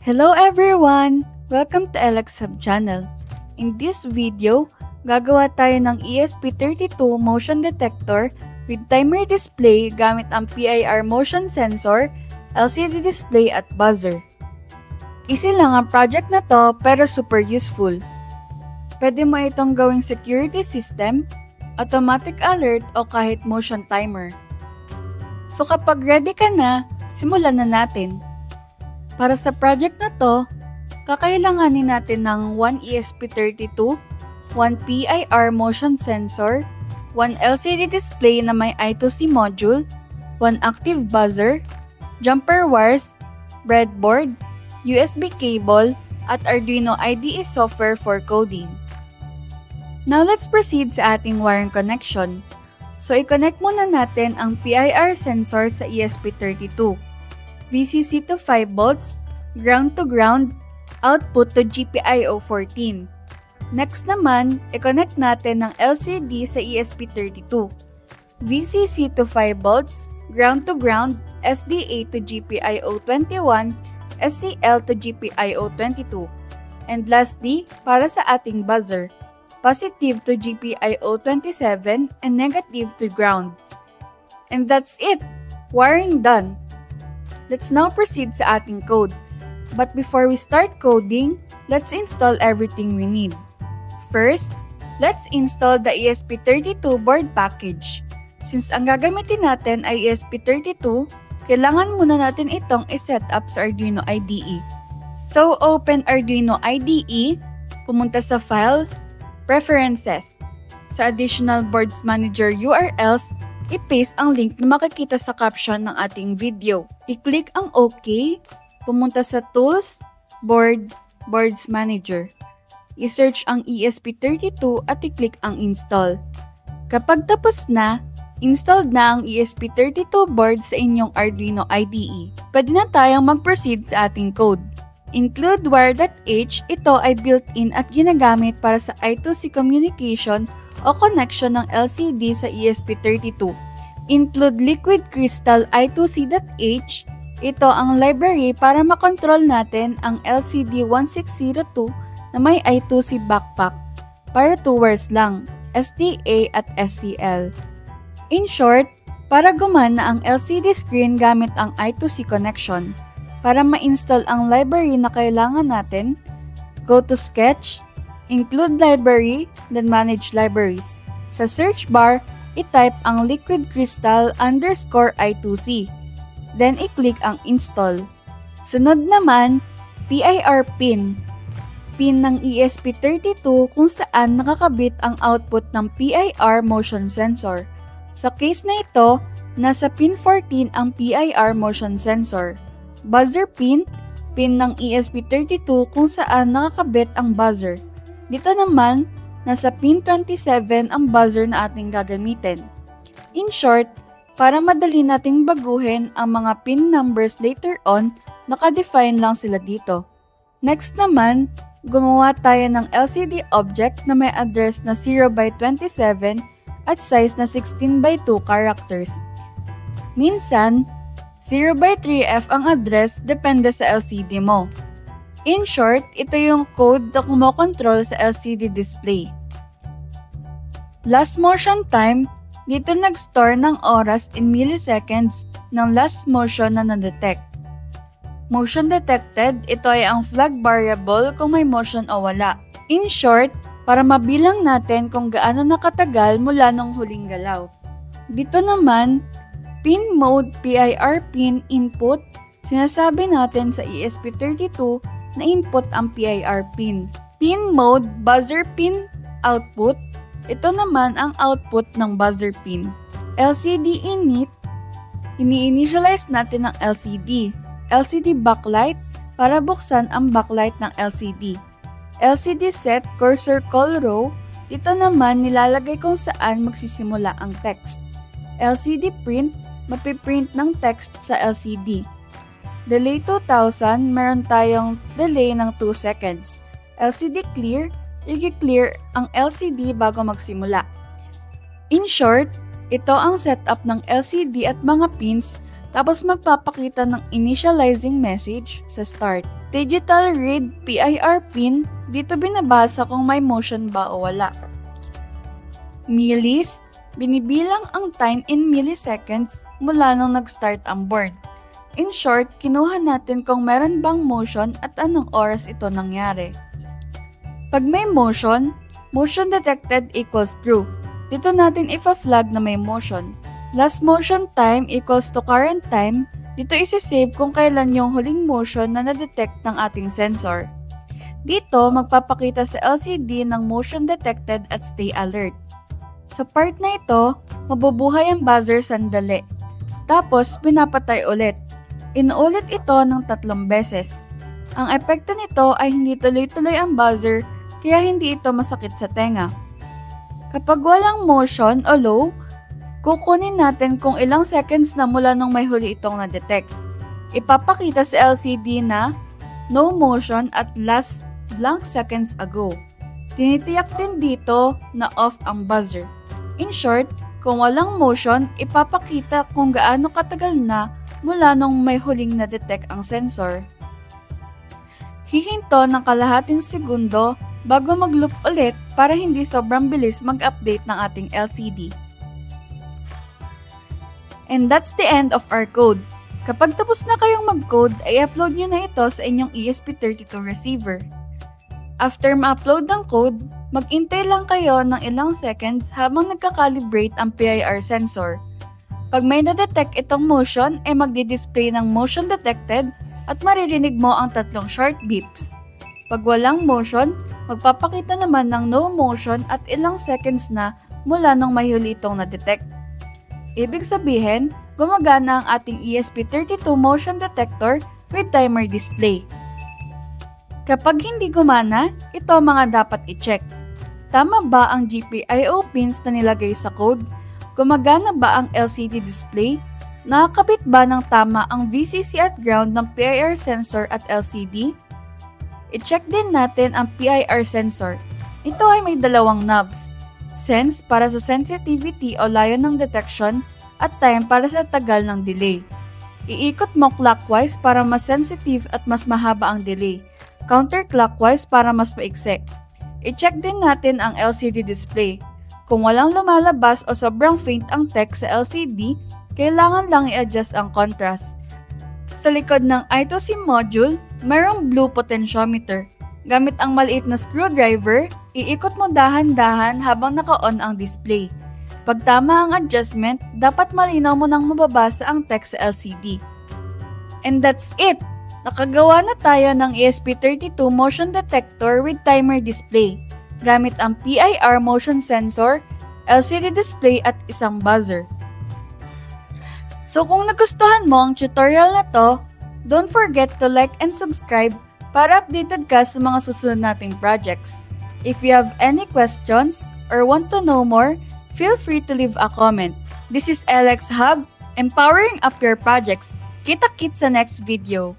Hello everyone! Welcome to LX Hub channel. In this video, gagawa tayo ng ESP32 motion detector with timer display gamit ang PIR motion sensor, LCD display at buzzer. Easy lang ang project na to pero super useful. Pwede mo itong gawing security system, automatic alert o kahit motion timer. So kapag ready ka na, simulan na natin. Para sa project na to, kakailanganin natin ng 1 ESP32, 1 PIR motion sensor, 1 LCD display na may I2C module, 1 active buzzer, jumper wires, breadboard, USB cable, at Arduino IDE software for coding. Now let's proceed sa ating wiring connection. So i-connect muna natin ang PIR sensor sa ESP32. VCC to 5 volts, ground to ground, output to GPIO 14. Next naman, i-connect natin ng LCD sa ESP32. VCC to 5 volts, ground to ground, SDA to GPIO 21, SCL to GPIO 22. And lastly, para sa ating buzzer, positive to GPIO 27 and negative to ground. And that's it! Wiring done! Let's now proceed sa ating code. But before we start coding, let's install everything we need. First, let's install the ESP32 board package. Since ang gagamitin natin ay ESP32, kailangan muna natin itong iset up sa Arduino IDE. So, open Arduino IDE, pumunta sa File, Preferences. Sa Additional Boards Manager URLs, i-paste ang link na makikita sa caption ng ating video. I-click ang OK, pumunta sa Tools, Boards Manager. I-search ang ESP32 at i-click ang Install. Kapag tapos na, installed na ang ESP32 board sa inyong Arduino IDE. Pwede na tayong mag-proceed sa ating code. Include wire.h, ito ay built-in at ginagamit para sa I2C communication o connection ng LCD sa ESP32. Include liquid crystal I2C.h. Ito ang library para makontrol natin ang LCD1602 na may I2C backpack para 2 wires lang, SDA at SCL. In short, para gumana ang LCD screen gamit ang I2C connection. Para ma-install ang library na kailangan natin, go to Sketch, include library, then manage libraries. Sa search bar, i-type ang liquid crystal _ I2C. Then i-click ang install. Sunod naman, PIR pin. Pin ng ESP32 kung saan nakakabit ang output ng PIR motion sensor. Sa case na ito, nasa pin 14 ang PIR motion sensor. Buzzer pin, pin ng ESP32 kung saan nakakabit ang buzzer. Dito naman, nasa pin 27 ang buzzer na ating gagamitin. In short, para madali nating baguhin ang mga pin numbers later on, nakadefine lang sila dito. Next naman, gumawa tayo ng LCD object na may address na 0x27 at size na 16x2 characters. Minsan, 0x3F ang address depende sa LCD mo. In short, ito yung code na kumokontrol sa LCD display. Last motion time, dito nag-store ng oras in milliseconds ng last motion na na-detect. Motion detected, ito ay ang flag variable kung may motion o wala. In short, para mabilang natin kung gaano nakatagal mula nung huling galaw. Dito naman, pin mode PIR pin input, sinasabi natin sa ESP32 na input ang PIR pin. Pin mode buzzer pin output, ito naman ang output ng buzzer pin. LCD init, ini-initialize natin ang LCD. LCD backlight, para buksan ang backlight ng LCD. LCD set cursor call row, dito naman nilalagay kung saan magsisimula ang text. LCD print, mapiprint ng text sa LCD. Delay 2000, meron tayong delay ng 2 seconds. LCD clear, i-clear ang LCD bago magsimula. In short, ito ang setup ng LCD at mga pins Tapos magpapakita ng initializing message sa start. Digital read PIR pin, dito binabasa kung may motion ba o wala. Millis, binibilang ang time in milliseconds mula nung nag-start ang board. In short, kinuha natin kung meron bang motion at anong oras ito nangyari. Pag may motion, motion detected equals true. Dito natin ipa-flag na may motion. Last motion time equals to current time. Dito isi-save kung kailan yung huling motion na na-detect ng ating sensor. Dito, magpapakita sa LCD ng motion detected at stay alert. Sa part na ito, mabubuhay ang buzzer sandali. Tapos, pinapatay ulit. Inuulit ito ng 3 beses. Ang epekto nito ay hindi tuloy-tuloy ang buzzer, kaya hindi ito masakit sa tenga. Kapag walang motion o low, kukunin natin kung ilang seconds na mula nung may huli itong na-detect. Ipapakita sa LCD na no motion at last blank seconds ago. Tinitiyak din dito na off ang buzzer. In short, kung walang motion, ipapakita kung gaano katagal na mula nung may huling na-detect ang sensor. Hihinto ng kalahating segundo bago mag-loop ulit para hindi sobrang bilis mag-update ng ating LCD. And that's the end of our code. Kapag tapos na kayong mag-code, ay upload nyo na ito sa inyong ESP32 receiver. After ma-upload ng code, mag-intay lang kayo ng ilang seconds habang nagka-calibrate ang PIR sensor. Pag may na-detect itong motion, ay magdi-display ng motion detected at maririnig mo ang 3 short beeps. Pag walang motion, magpapakita naman ng no motion at ilang seconds na mula nung may huli itong na-detect. Ibig sabihin, gumagana ang ating ESP32 motion detector with timer display. Kapag hindi gumana, ito mga dapat i-check. Tama ba ang GPIO pins na nilagay sa code? Gumagana ba ang LCD display? Nakakabit ba ng tama ang VCC at ground ng PIR sensor at LCD? I-check din natin ang PIR sensor. Ito ay may 2 knobs. Sense para sa sensitivity o layo ng detection at time para sa tagal ng delay. Iikot mo clockwise para mas sensitive at mas mahaba ang delay. Counterclockwise para mas maikse. I-check din natin ang LCD display. Kung walang lumalabas o sobrang faint ang text sa LCD, kailangan lang i-adjust ang contrast. Sa likod ng I2C module, mayroong blue potentiometer. Gamit ang maliit na screwdriver, iikot mo dahan-dahan habang naka-on ang display. Pag tama ang adjustment, dapat malinaw mo nang mababasa ang text sa LCD. And that's it! Nakagawa na tayo ng ESP32 motion detector with timer display, gamit ang PIR motion sensor, LCD display at isang buzzer. So kung nagustuhan mo ang tutorial na to, don't forget to like and subscribe para updated ka sa mga susunod nating projects. If you have any questions or want to know more, feel free to leave a comment. This is LX Hub, empowering up your projects. Kita-kits sa next video.